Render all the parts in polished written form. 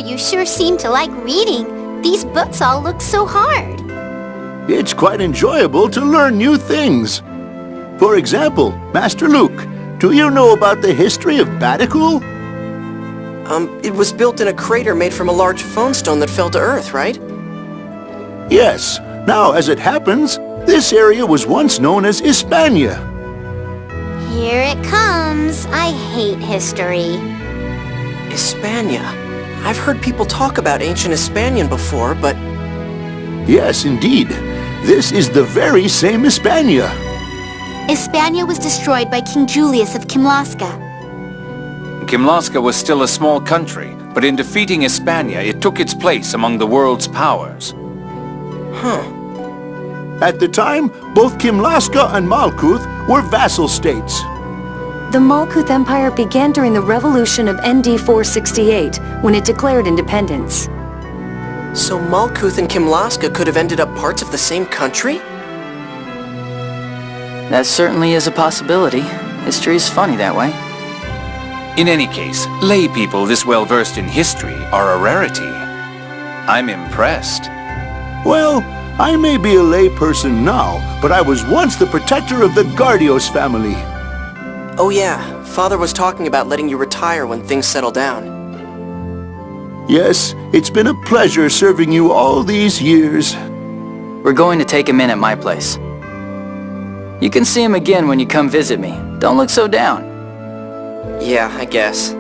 you sure seem to like reading. These books all look so hard. It's quite enjoyable to learn new things. For example, Master Luke, do you know about the history of Baticool? It was built in a crater made from a large phone stone that fell to Earth, right? Yes. Now, as it happens, this area was once known as Hispania. Here it comes. I hate history. Hispania. I've heard people talk about ancient Hispanian before, but... Yes, indeed. This is the very same Hispania. Hispania was destroyed by King Julius of Kimlasca. Kimlasca was still a small country, but in defeating Hispania, it took its place among the world's powers. Huh. At the time, both Kimlasca and Malkuth were vassal states. The Malkuth Empire began during the revolution of ND 468, when it declared independence. So Malkuth and Kimlasca could have ended up parts of the same country? That certainly is a possibility. History's funny that way. In any case, lay people this well-versed in history are a rarity. I'm impressed. Well, I may be a layperson now, but I was once the protector of the Gardios family. Oh yeah, Father was talking about letting you retire when things settle down. Yes, it's been a pleasure serving you all these years. We're going to take him in at my place. You can see him again when you come visit me. Don't look so down. Yeah, I guess.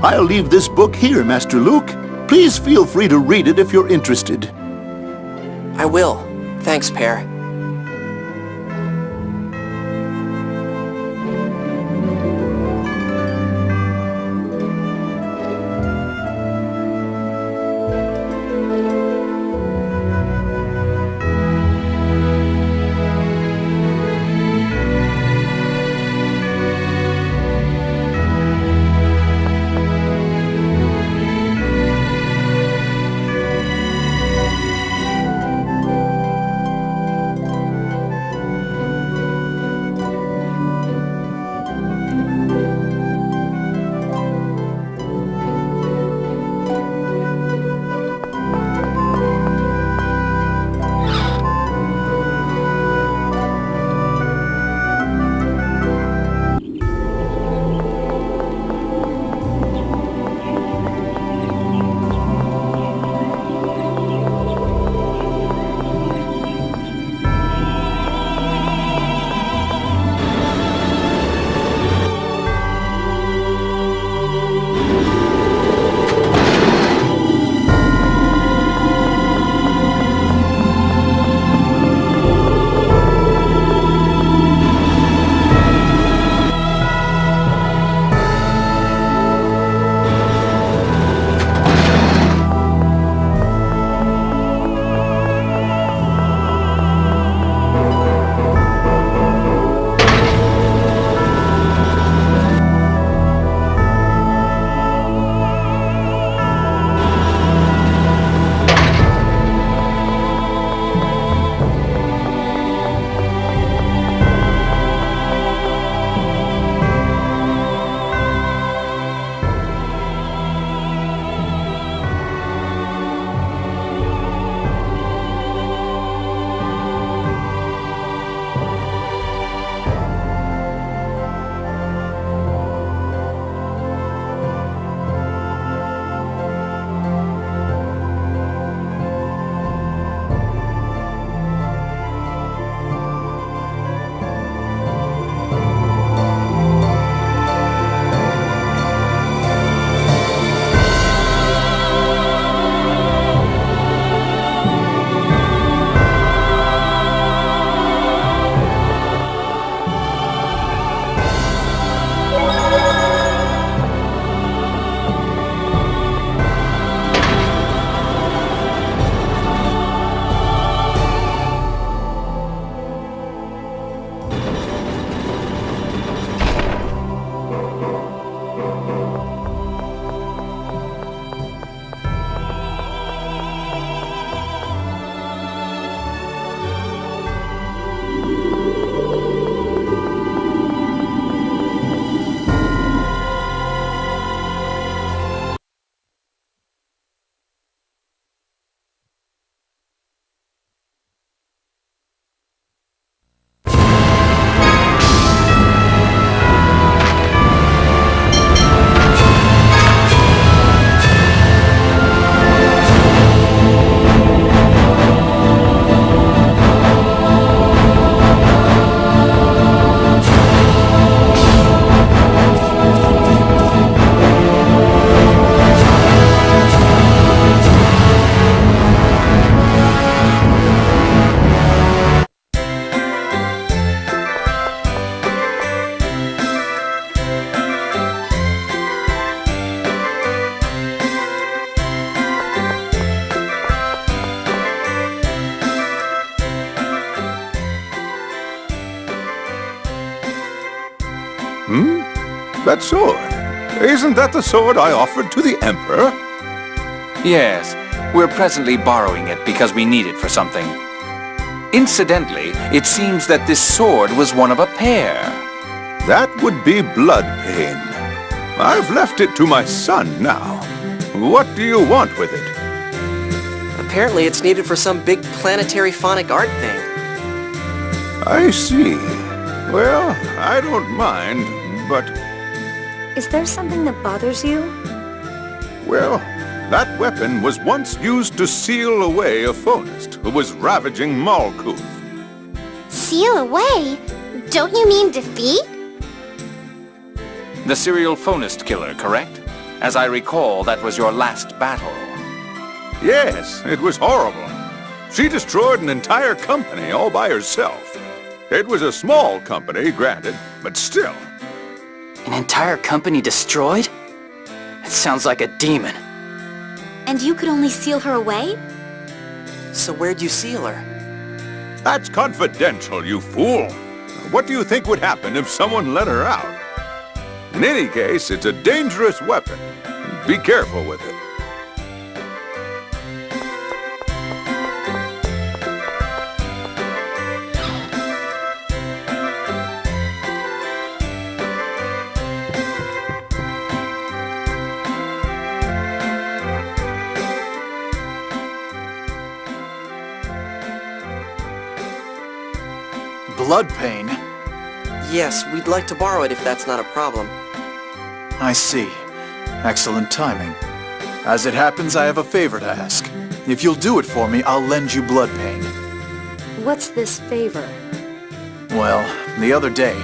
I'll leave this book here, Master Luke. Please feel free to read it if you're interested. I will. Thanks, Pear. That sword. Isn't that the sword I offered to the Emperor? Yes, we're presently borrowing it because we need it for something. Incidentally, it seems that this sword was one of a pair. That would be Bloodpain. I've left it to my son now. What do you want with it? Apparently it's needed for some big planetary phonic art thing. I see. Well, I don't mind, but... Is there something that bothers you? Well, that weapon was once used to seal away a phonist who was ravaging Malkuth. Seal away? Don't you mean defeat? The serial phonist killer, correct? As I recall, that was your last battle. Yes, it was horrible. She destroyed an entire company all by herself. It was a small company, granted, but still. An entire company destroyed? It sounds like a demon. And you could only seal her away? So where'd you seal her? That's confidential, you fool. What do you think would happen if someone let her out? In any case, it's a dangerous weapon. Be careful with it. Bloodpain? Yes, we'd like to borrow it if that's not a problem. I see. Excellent timing. As it happens, I have a favor to ask. If you'll do it for me, I'll lend you Bloodpain. What's this favor? Well, the other day,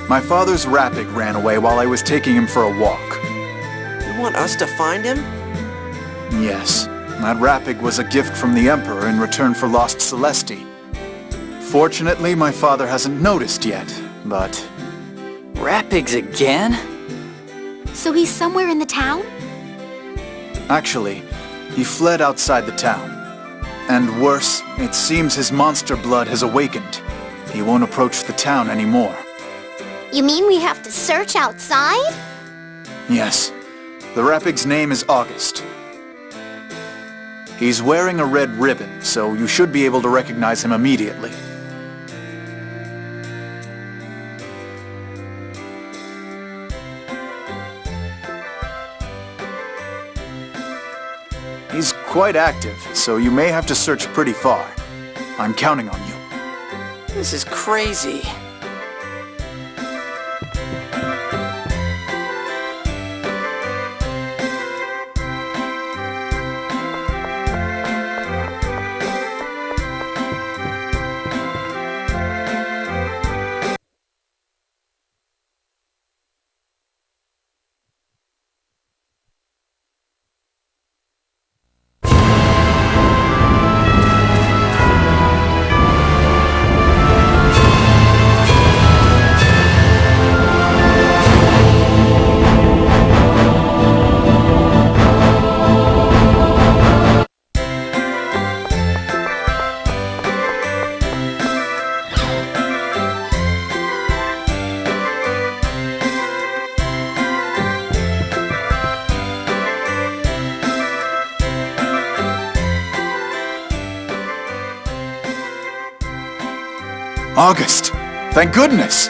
my father's Rapig ran away while I was taking him for a walk. You want us to find him? Yes, that Rapig was a gift from the Emperor in return for lost Celesti. Fortunately, my father hasn't noticed yet, but... Rapigs again? So he's somewhere in the town? Actually, he fled outside the town. And worse, it seems his monster blood has awakened. He won't approach the town anymore. You mean we have to search outside? Yes. The Rapig's name is August. He's wearing a red ribbon, so you should be able to recognize him immediately. He's quite active, so you may have to search pretty far. I'm counting on you. This is crazy. August! Thank goodness!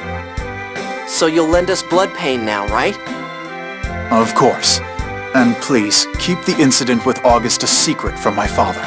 So you'll lend us Bloodpain now, right? Of course. And please, keep the incident with August a secret from my father.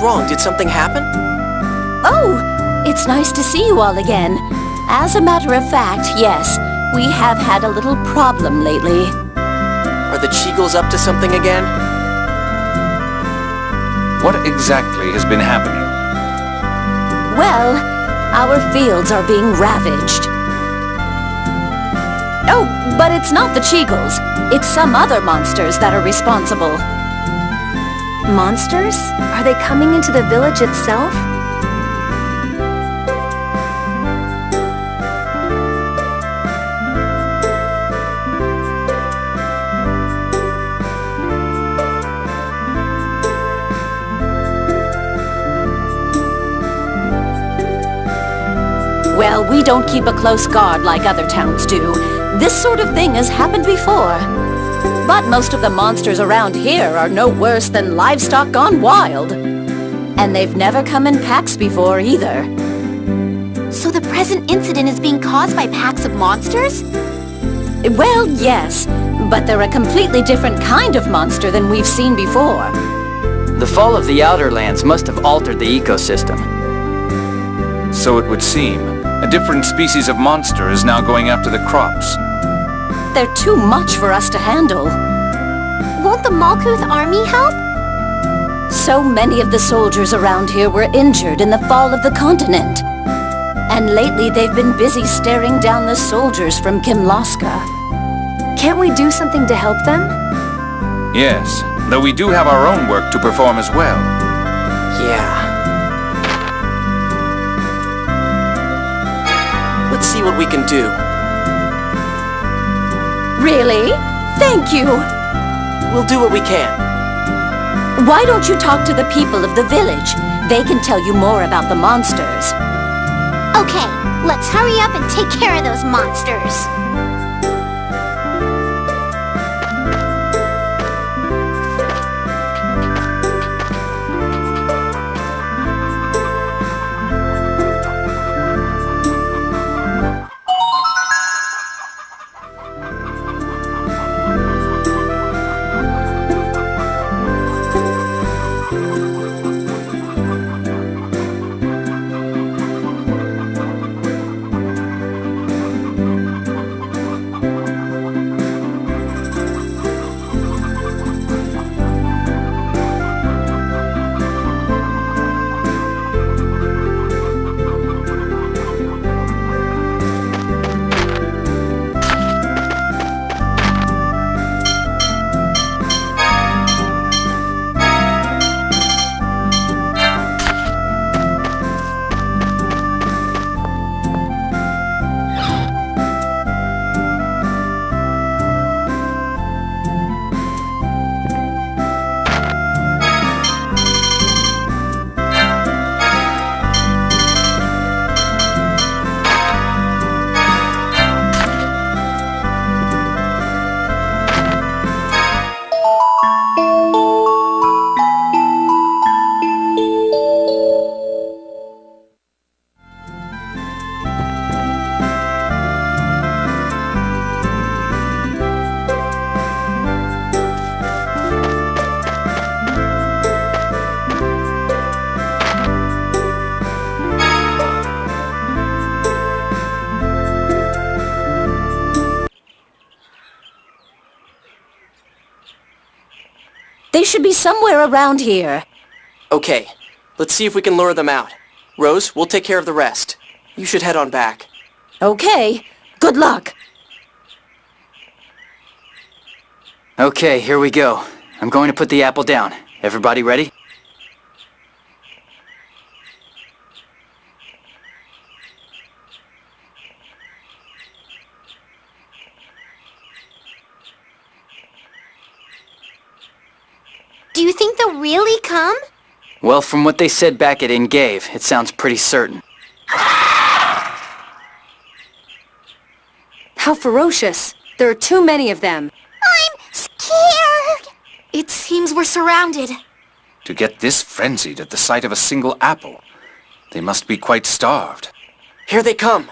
wrong? Did something happen? Oh, it's nice to see you all again. As a matter of fact, yes, we have had a little problem lately. Are the Cheagles up to something again? What exactly has been happening? Well, our fields are being ravaged. Oh, but it's not the Cheagles. It's some other monsters that are responsible. Monsters? Are they coming into the village itself? Well, we don't keep a close guard like other towns do. This sort of thing has happened before. But most of the monsters around here are no worse than livestock gone wild. And they've never come in packs before either. So the present incident is being caused by packs of monsters? Well, yes, but they're a completely different kind of monster than we've seen before. The fall of the Outer Lands must have altered the ecosystem. So it would seem. A different species of monster is now going after the crops. They're too much for us to handle. Won't the Malkuth army help? So many of the soldiers around here were injured in the fall of the continent. And lately they've been busy staring down the soldiers from Kimlaska. Can't we do something to help them? Yes, though we do have our own work to perform as well. Yeah. Let's see what we can do. Really? Thank you! We'll do what we can. Why don't you talk to the people of the village? They can tell you more about the monsters. Okay, let's hurry up and take care of those monsters. They should be somewhere around here. Okay, let's see if we can lure them out. Rose, we'll take care of the rest. You should head on back. Okay, good luck. Okay, here we go. I'm going to put the apple down. Everybody ready? Do you think they'll really come? Well, from what they said back at Ingave, it sounds pretty certain. How ferocious. There are too many of them. I'm scared! It seems we're surrounded. To get this frenzied at the sight of a single apple, they must be quite starved. Here they come.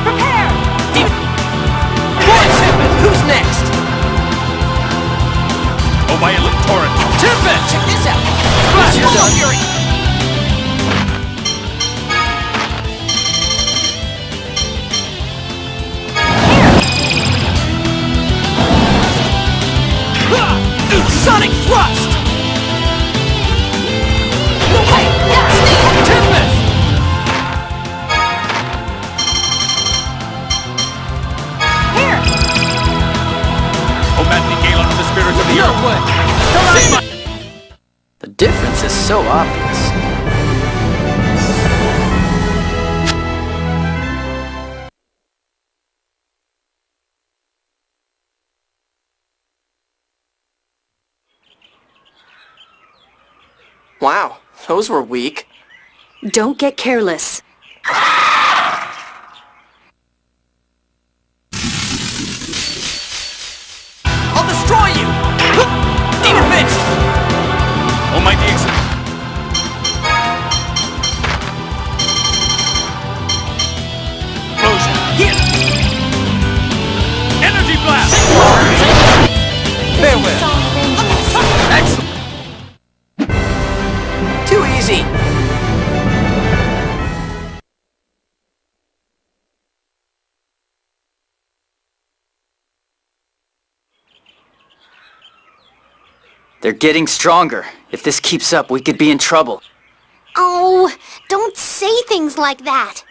Prepare! Who's next? violent torrent. Tempest! Check this out! Splash! You're done. Fury! Sonic Thrust! No way! That's Tempest! Here! Oh, Matthew Gale under the spirit of the No earth. way! Come on, The difference is so obvious. Wow, those were weak. Don't get careless. I'll destroy you! Demon Fist! Almighty explosion. Here! Energy blast. Farewell! Excellent! Too easy! They're getting stronger. If this keeps up, we could be in trouble. Oh, don't say things like that.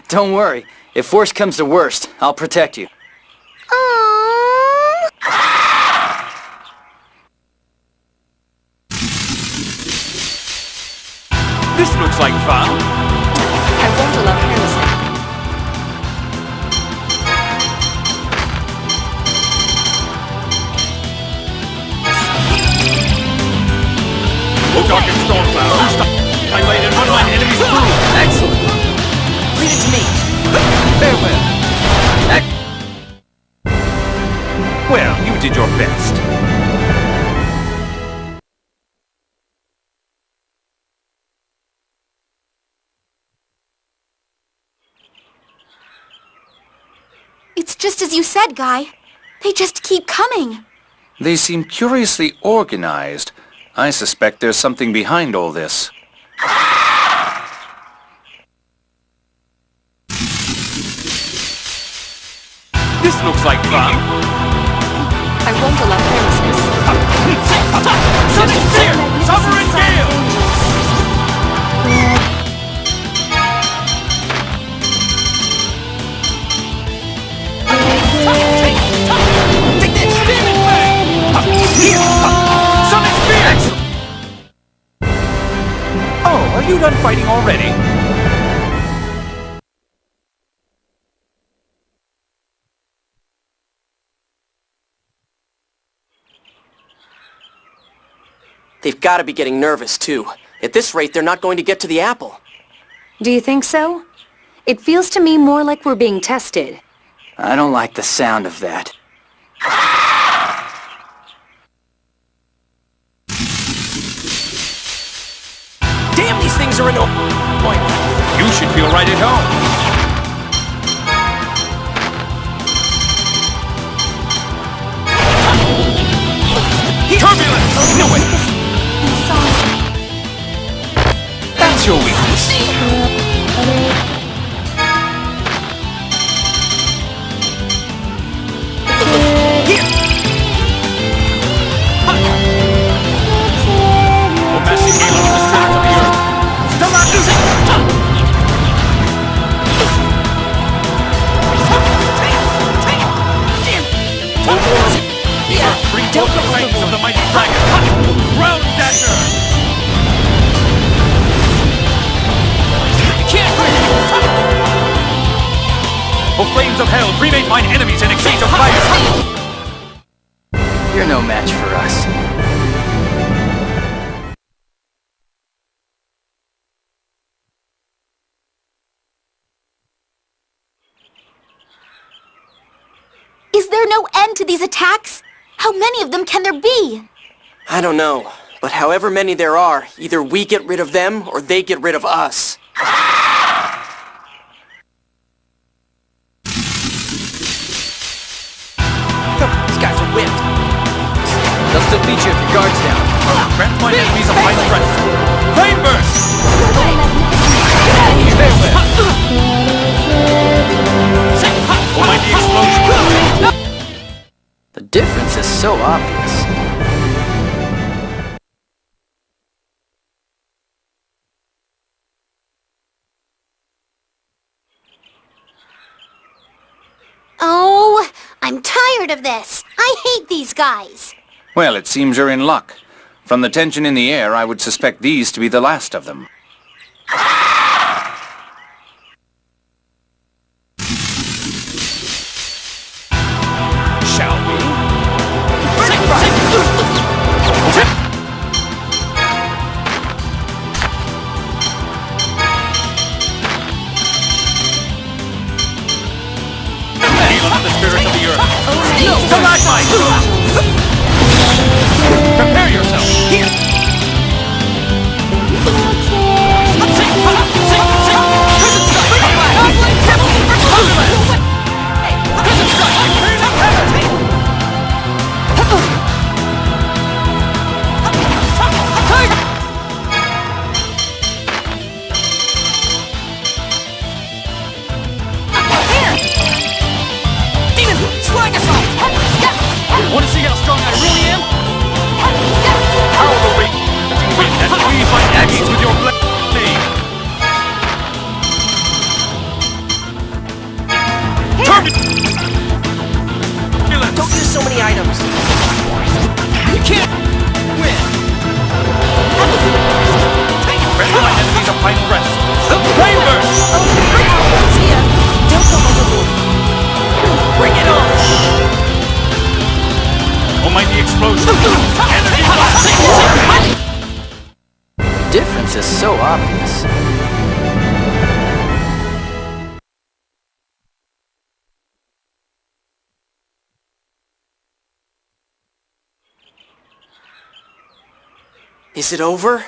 Don't worry. If worst comes to worst, I'll protect you. Aww. This looks like fun. I won't allow carelessness. Oh, dark and storm cloud. I laid in one of my enemy's food. Excellent! Leave it to me! Farewell! Well, you did your best. It's just as you said, Guy. They just keep coming. They seem curiously organized. I suspect there's something behind all this. This looks like fun. I won't allow carelessness. Sonic Spear! Sovereign Gale! Take this! Demon Fang! Sonic Spear! Oh, are you done fighting already? They've got to be getting nervous, too. At this rate, they're not going to get to the apple. Do you think so? It feels to me more like we're being tested. I don't like the sound of that. Damn, these things are annoying. You should feel right at home. Turbulence! No way! That's your weakness. Here! Oh, massive gale on the spirit of the earth. Still not losing! Bring forth the flames of the mighty dragon! Ground Dasher! You can't win! O flames of hell, cremate mine enemies in exchange of fire! You're no match for us. Is there no end to these attacks? How many of them can there be? I don't know, but however many there are, either we get rid of them or they get rid of us. These guys are whipped. They'll still beat you if your guard's down. Grant my enemies a final rest. Flame burst! Almighty explosion! The difference is so obvious. Oh, I'm tired of this. I hate these guys. Well, it seems you're in luck. From the tension in the air, I would suspect these to be the last of them. Shall we? Hail unto the spirits of the earth. Stalagmite! Prepare yourself! Here! Want to see how strong I really am? Power the ring! And freeze my enemies with your blade! Turbulence! Don't use so many items. You can't win! Grant my enemies a final rest. Flame burst! Don't go overboard. Bring it on! Almighty explosion! Energy blast! The difference is so obvious. Is it over?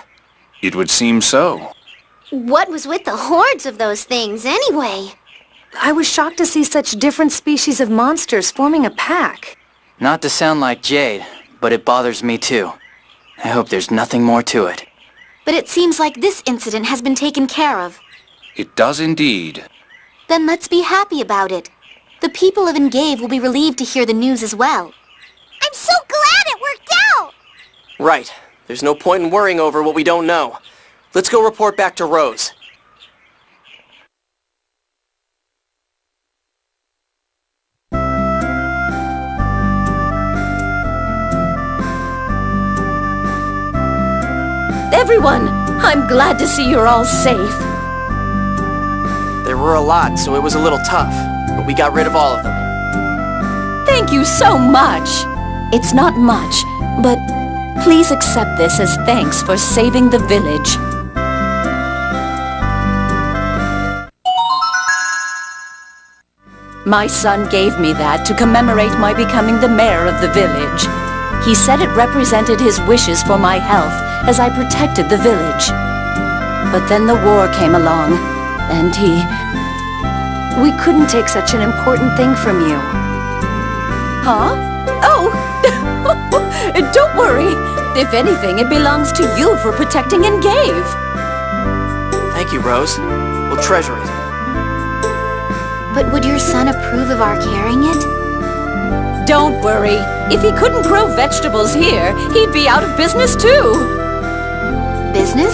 It would seem so. What was with the hordes of those things, anyway? I was shocked to see such different species of monsters forming a pack. Not to sound like Jade, but it bothers me too. I hope there's nothing more to it. But it seems like this incident has been taken care of. It does indeed. Then let's be happy about it. The people of Engave will be relieved to hear the news as well. I'm so glad it worked out! Right. There's no point in worrying over what we don't know. Let's go report back to Rose. Everyone, I'm glad to see you're all safe. There were a lot, so it was a little tough, but we got rid of all of them. Thank you so much. It's not much, but please accept this as thanks for saving the village. My son gave me that to commemorate my becoming the mayor of the village. He said it represented his wishes for my health as I protected the village. But then the war came along, and We couldn't take such an important thing from you. Huh? Oh! Don't worry. If anything, it belongs to you for protecting Engave. Thank you, Rose. We'll treasure it. But would your son approve of our carrying it? Don't worry. If he couldn't grow vegetables here, he'd be out of business too. Business?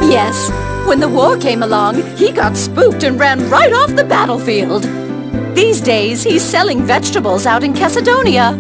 Yes. When the war came along, he got spooked and ran right off the battlefield. These days, he's selling vegetables out in Caledonia.